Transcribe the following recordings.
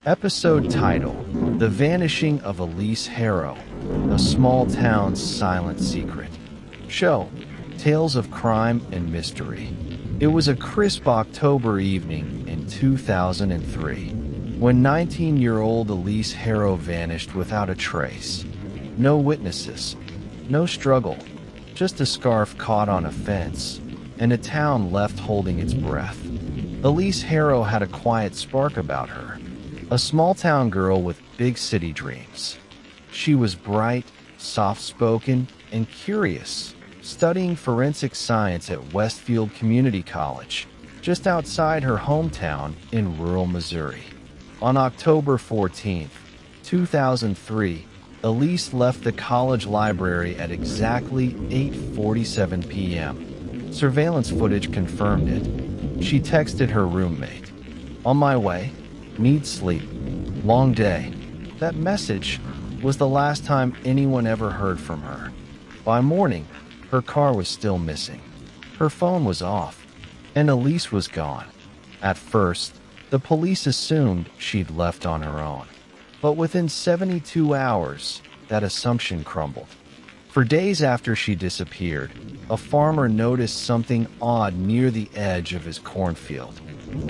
Episode title: The Vanishing of Elise Harrow, a small town's silent secret. Show: Tales of Crime and Mystery. It was a crisp October evening in 2003 when 19-year-old Elise Harrow vanished without a trace. No witnesses, no struggle, just a scarf caught on a fence, and a town left holding its breath. Elise Harrow had a quiet spark about her. A small-town girl with big city dreams. She was bright, soft-spoken, and curious, studying forensic science at Westfield Community College, just outside her hometown in rural Missouri. On October 14, 2003, Elise left the college library at exactly 8:47 p.m. Surveillance footage confirmed it. She texted her roommate, "On my way. Need sleep. Long day." That message was the last time anyone ever heard from her. By morning, her car was still missing. Her phone was off, and Elise was gone. At first, the police assumed she'd left on her own. But within 72 hours, that assumption crumbled. For days after she disappeared, a farmer noticed something odd near the edge of his cornfield.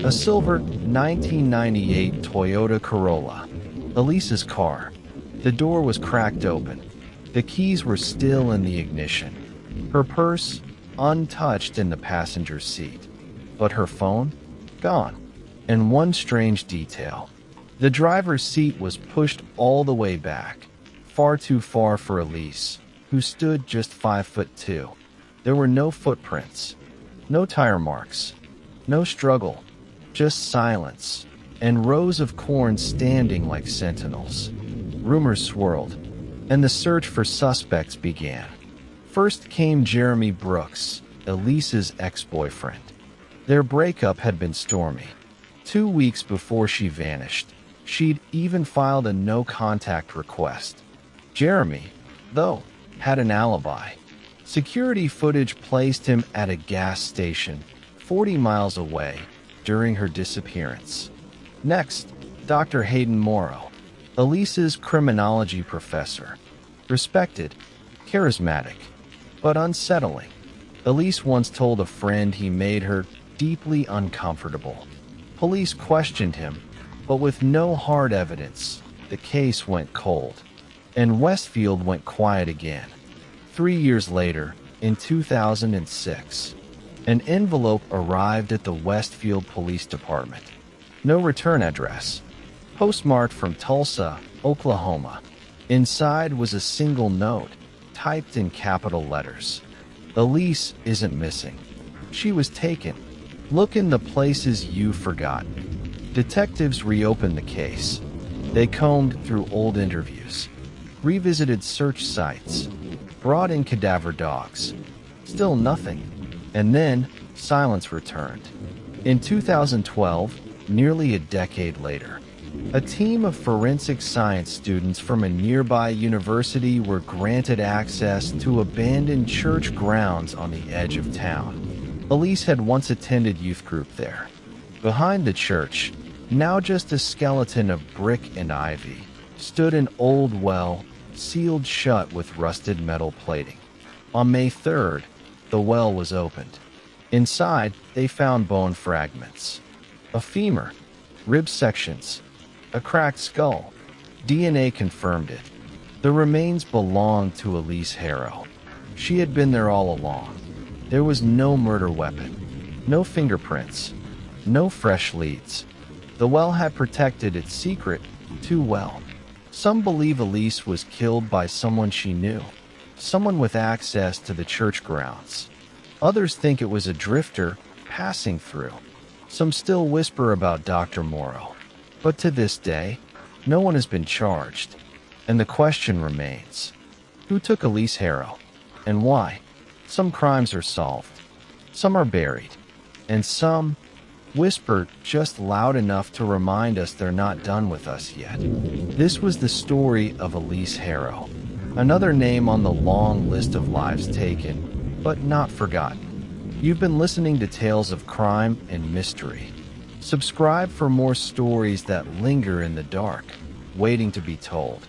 A silver 1998 Toyota Corolla, Elise's car. The door was cracked open. The keys were still in the ignition. Her purse, untouched in the passenger seat. But her phone? Gone. And one strange detail. The driver's seat was pushed all the way back, far too far for Elise, who stood just 5'2". There were no footprints, no tire marks, no struggle. Just silence, and rows of corn standing like sentinels. Rumors swirled, and the search for suspects began. First came Jeremy Brooks, Elise's ex-boyfriend. Their breakup had been stormy. 2 weeks before she vanished, she'd even filed a no-contact request. Jeremy, though, had an alibi. Security footage placed him at a gas station 40 miles away during her disappearance. Next, Dr. Hayden Morrow, Elise's criminology professor. Respected, charismatic, but unsettling. Elise once told a friend he made her deeply uncomfortable. Police questioned him, but with no hard evidence, the case went cold. And Westfield went quiet again. 3 years later, in 2006, an envelope arrived at the Westfield Police Department. No return address. Postmarked from Tulsa, Oklahoma. Inside was a single note, typed in capital letters. "Elise isn't missing. She was taken. Look in the places you've forgotten." Detectives reopened the case. They combed through old interviews, revisited search sites, brought in cadaver dogs. Still nothing. And then, silence returned. In 2012, nearly a decade later, a team of forensic science students from a nearby university were granted access to abandoned church grounds on the edge of town. Elise had once attended youth group there. Behind the church, now just a skeleton of brick and ivy, stood an old well, sealed shut with rusted metal plating. On May 3rd, the well was opened. Inside, they found bone fragments. A femur, rib sections, a cracked skull. DNA confirmed it. The remains belonged to Elise Harrow. She had been there all along. There was no murder weapon, no fingerprints, no fresh leads. The well had protected its secret too well. Some believe Elise was killed by someone she knew, someone with access to the church grounds. Others think it was a drifter passing through. Some still whisper about Dr. Morrow. But to this day, no one has been charged. And the question remains, who took Elise Harrow? And why? Some crimes are solved. Some are buried. And some whisper just loud enough to remind us they're not done with us yet. This was the story of Elise Harrow. Another name on the long list of lives taken, but not forgotten. You've been listening to Tales of Crime and Mystery. Subscribe for more stories that linger in the dark, waiting to be told.